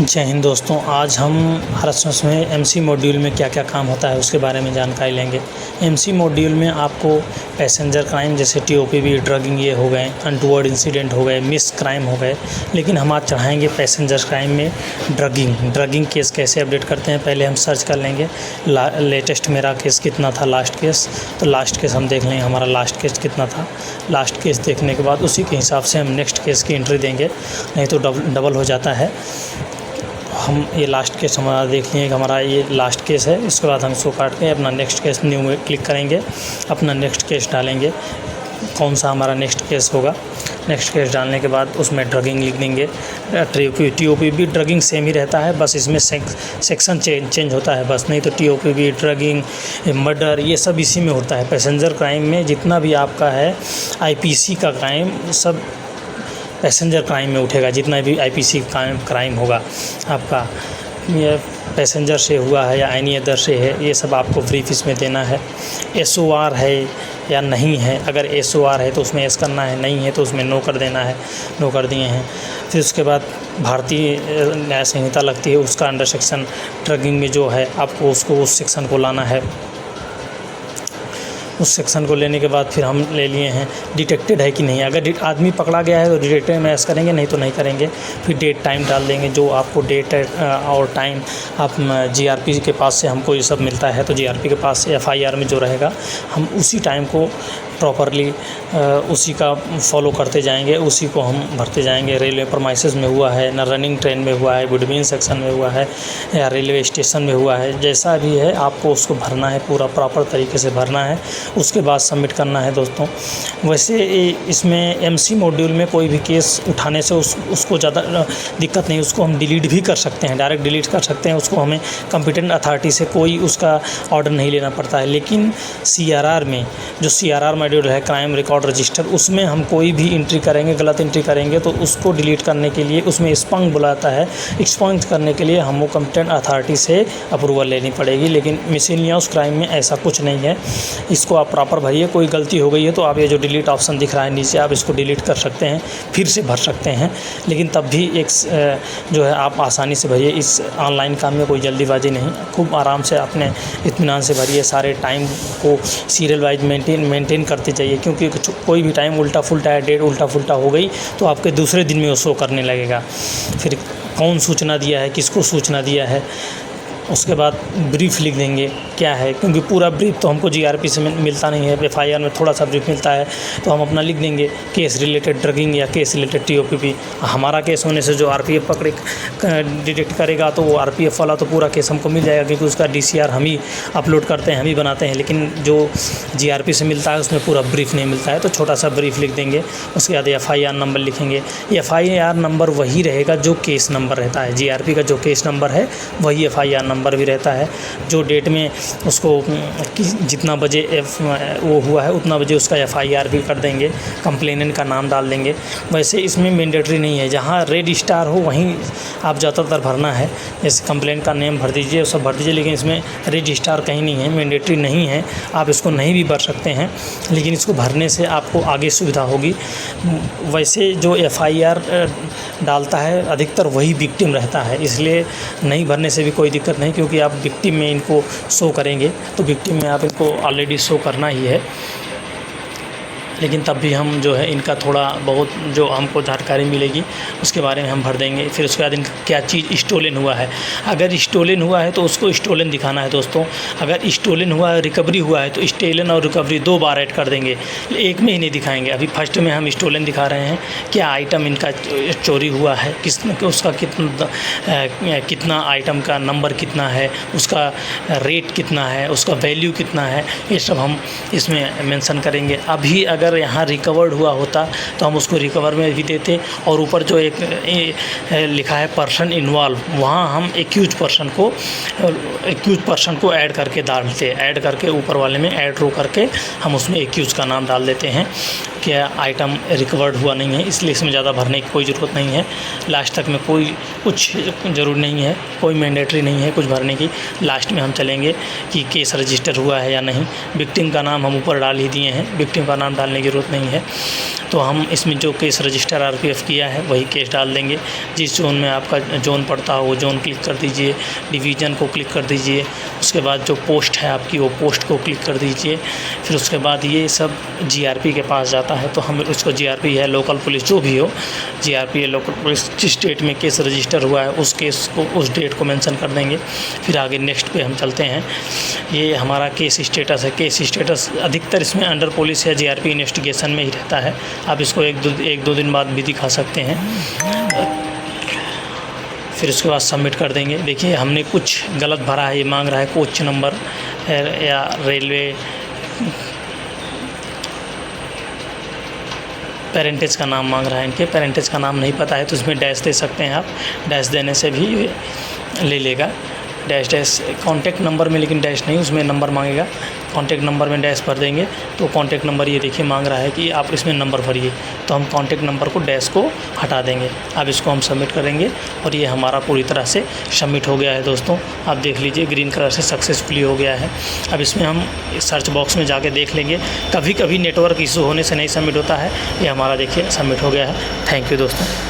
जय हिंद दोस्तों। आज हम हरसमस में एमसी मॉड्यूल में क्या क्या काम होता है उसके बारे में जानकारी लेंगे। एमसी मॉड्यूल में आपको पैसेंजर क्राइम जैसे टीओपीबी, ड्रगिंग ये हो गए, अनटूवर्ड इंसिडेंट हो गए, मिस क्राइम हो गए, लेकिन हम आज चढ़ाएंगे पैसेंजर क्राइम में ड्रगिंग केस कैसे अपडेट करते हैं। पहले हम सर्च कर लेंगे लेटेस्ट मेरा केस कितना था, लास्ट केस। तो लास्ट केस हम देख लेंगे हमारा लास्ट केस कितना था। लास्ट केस देखने के बाद उसी के हिसाब से हम नेक्स्ट केस की एंट्री देंगे, नहीं तो डबल हो जाता है। हम ये लास्ट केस हमारा देख लिए कि हमारा ये लास्ट केस है। इसके बाद हम इसको काट के अपना नेक्स्ट केस न्यू में क्लिक करेंगे, अपना नेक्स्ट केस डालेंगे, कौन सा हमारा नेक्स्ट केस होगा। नेक्स्ट केस डालने के बाद उसमें ड्रगिंग लिख देंगे। टीओपीबी ड्रगिंग सेम ही रहता है, बस इसमें सेक्शन चेंज होता है बस, नहीं तो टीओपीबी, ड्रगिंग, मर्डर ये सब इसी में होता है। पैसेंजर क्राइम में जितना भी आपका है आईपीसी का क्राइम सब पैसेंजर क्राइम में उठेगा। जितना भी आईपीसी क्राइम होगा आपका, ये पैसेंजर से हुआ है या एनी अदर से है, ये सब आपको ब्रीफ इसमें देना है। एसओआर है या नहीं है, अगर एसओआर है तो उसमें एस करना है, नहीं है तो उसमें नो कर देना है, नो कर दिए हैं। फिर उसके बाद भारतीय न्याय संहिता लगती है, उसका अंडर सेक्शन ड्रगिंग में जो है आपको उसको उस सेक्शन को लाना है। उस सेक्शन को लेने के बाद फिर हम ले लिए हैं डिटेक्टेड है कि नहीं। अगर आदमी पकड़ा गया है तो डिटेक्टेड में एस करेंगे, नहीं तो नहीं करेंगे। फिर डेट टाइम डाल देंगे, जो आपको डेट और टाइम आप जीआरपी के पास से हमको ये सब मिलता है, तो जीआरपी के पास से एफआईआर में जो रहेगा हम उसी टाइम को प्रॉपरली उसी का फॉलो करते जाएंगे, उसी को हम भरते जाएंगे। रेलवे प्रमाइसेस में हुआ है ना, रनिंग ट्रेन में हुआ है, बिटवीन सेक्शन में हुआ है या रेलवे स्टेशन में हुआ है, जैसा भी है आपको उसको भरना है, पूरा प्रॉपर तरीके से भरना है, उसके बाद सबमिट करना है दोस्तों। वैसे इसमें एमसी मॉड्यूल में कोई भी केस उठाने से उसको ज़्यादा दिक्कत नहीं, उसको हम डिलीट भी कर सकते हैं, डायरेक्ट डिलीट कर सकते हैं। उसको हमें कॉम्पिटेंट अथॉरिटी से कोई उसका ऑर्डर नहीं लेना पड़ता है। लेकिन सीआरआर में जो सीआरआर मॉड्यूल है, क्राइम रिकॉर्ड रजिस्टर, उसमें हम कोई भी एंट्री करेंगे, गलत एंट्री करेंगे तो उसको डिलीट करने के लिए उसमें एक्सपंज बुलाता है। एक्सपंज करने के लिए हमको कॉम्पिटेंट अथॉरिटी से अप्रूवल लेनी पड़ेगी। लेकिन मिसलेनियस क्राइम में ऐसा कुछ नहीं है, इसको आप प्रॉपर भरिए। कोई गलती हो गई है तो आप ये जो डिलीट ऑप्शन दिख रहा है नीचे, आप इसको डिलीट कर सकते हैं, फिर से भर सकते हैं। लेकिन तब भी एक जो है आप आसानी से भरिए। इस ऑनलाइन काम में कोई जल्दीबाजी नहीं, खूब आराम से अपने इत्मीनान से भरिए। सारे टाइम को सीरियल वाइज मेंटेन करते जाइए, क्योंकि कोई भी टाइम उल्टा फुल्टा है, डेट उल्टा फुल्टा हो गई तो आपके दूसरे दिन में वो शो करने लगेगा। फिर कौन सूचना दिया है, किसको सूचना दिया है, उसके बाद ब्रीफ लिख देंगे क्या है, क्योंकि पूरा ब्रीफ तो हमको जीआरपी से मिलता नहीं है, एफआईआर में थोड़ा सा ब्रीफ मिलता है, तो हम अपना लिख देंगे केस रिलेटेड ड्रगिंग या केस रिलेटेड टीओपीबी। हमारा केस होने से जो आरपीएफ पकड़े डिटेक्ट करेगा तो वो आरपीएफ वाला तो पूरा केस हमको मिल जाएगा, क्योंकि उसका डीसीआर हम ही अपलोड करते हैं, हम ही बनाते हैं। लेकिन जो जीआरपी से मिलता है उसमें पूरा ब्रीफ नहीं मिलता है, तो छोटा सा ब्रीफ लिख देंगे। उसके बाद एफआईआर नंबर लिखेंगे। एफआईआर नंबर वही रहेगा जो केस नंबर रहता है, जीआरपी का जो केस नंबर है वही एफआईआर नंबर भी रहता है। जो डेट में उसको जितना बजे वो हुआ है उतना बजे उसका एफआईआर भी कर देंगे, कंप्लेनेंट का नाम डाल देंगे। वैसे इसमें मैंडेटरी नहीं है, जहाँ रेड स्टार हो वहीं आप ज़्यादातर भरना है। जैसे कंप्लेंट का नेम भर दीजिए, सब भर दीजिए, लेकिन इसमें रेड स्टार कहीं नहीं है, मैंडेटरी नहीं है। आप इसको नहीं भी भर सकते हैं, लेकिन इसको भरने से आपको आगे सुविधा होगी। वैसे जो एफआईआर डालता है अधिकतर वही विक्टिम रहता है, इसलिए नहीं भरने से भी कोई दिक्कत नहीं, क्योंकि आप विक्टिम में इनको शो करेंगे तो विक्टिम में आप इनको ऑलरेडी शो करना ही है। लेकिन तब भी हम जो है इनका थोड़ा बहुत जो हमको जानकारी मिलेगी उसके बारे में हम भर देंगे। फिर उसके बाद इनका क्या चीज़ स्टोलन हुआ है, अगर स्टोलन हुआ है तो उसको स्टोलन दिखाना है दोस्तों। अगर स्टोलन हुआ है, रिकवरी हुआ है, तो स्टोलन और रिकवरी 2 बार ऐड कर देंगे, एक में ही नहीं दिखाएंगे। अभी फर्स्ट में हम स्टोलन दिखा रहे हैं, क्या आइटम इनका चोरी हुआ है, उसका कितना आइटम का नंबर कितना है, उसका रेट कितना है, उसका वैल्यू कितना है, ये सब हम इसमें मेंशन करेंगे। अभी अगर यहाँ रिकवर्ड हुआ होता तो हम उसको रिकवर में भी देते, और ऊपर जो एक लिखा है पर्सन इन्वॉल्व, वहाँ हम एक्यूज पर्सन को ऐड करके डालते, ऐड करके ऊपर वाले में ऐड रो करके हम उसमें एक्यूज का नाम डाल देते हैं। क्या आइटम रिकवर्ड हुआ नहीं है, इसलिए इसमें ज़्यादा भरने की कोई ज़रूरत नहीं है। लास्ट तक में कोई कुछ ज़रूरी नहीं है, कोई मैंडेटरी नहीं है कुछ भरने की। लास्ट में हम चलेंगे कि केस रजिस्टर हुआ है या नहीं। विक्टिम का नाम हम ऊपर डाल ही दिए हैं, विक्टिम का नाम डालने की ज़रूरत नहीं है। तो हम इसमें जो केस रजिस्टर आरपीएफ किया है वही केस डाल देंगे। जिस जोन में आपका जोन पड़ता हो वो जोन क्लिक कर दीजिए, डिवीज़न को क्लिक कर दीजिए। उसके बाद जो पोस्ट है आपकी वो पोस्ट को क्लिक कर दीजिए। फिर उसके बाद ये सब जीआरपी के पास जाता है, तो हम उसको जीआरपी है लोकल पुलिस जो भी हो, जीआरपी है लोकल पुलिस जिस डेट में केस रजिस्टर हुआ है उस केस को उस डेट को मेंशन कर देंगे। फिर आगे नेक्स्ट पे हम चलते हैं। ये हमारा केस स्टेटस है। केस स्टेटस अधिकतर इसमें अंडर पुलिस या जीआरपी इन्वेस्टिगेशन में ही रहता है। आप इसको एक दो दिन बाद भी दिखा सकते हैं। फिर उसके बाद सबमिट कर देंगे। देखिए हमने कुछ गलत भरा है, ये मांग रहा है कोच नंबर या रेलवे पेरेंटेज का नाम मांग रहा है। इनके पेरेंटेज का नाम नहीं पता है तो इसमें डैश दे सकते हैं आप। डैश देने से भी ले लेगा। डैश कॉन्टैक्ट नंबर में लेकिन डैश नहीं, उसमें नंबर मांगेगा। कॉन्टैक्ट नंबर में डैश भर देंगे तो कॉन्टैक्ट नंबर ये देखिए मांग रहा है कि आप इसमें नंबर भरिए, तो हम कॉन्टैक्ट नंबर को डैश को हटा देंगे। अब इसको हम सबमिट करेंगे और ये हमारा पूरी तरह से सबमिट हो गया है दोस्तों। आप देख लीजिए ग्रीन कलर से सक्सेसफुली हो गया है। अब इसमें हम सर्च बॉक्स में जाके देख लेंगे, कभी कभी नेटवर्क इशू होने से नहीं सबमिट होता है। ये हमारा देखिए सबमिट हो गया है। थैंक यू दोस्तों।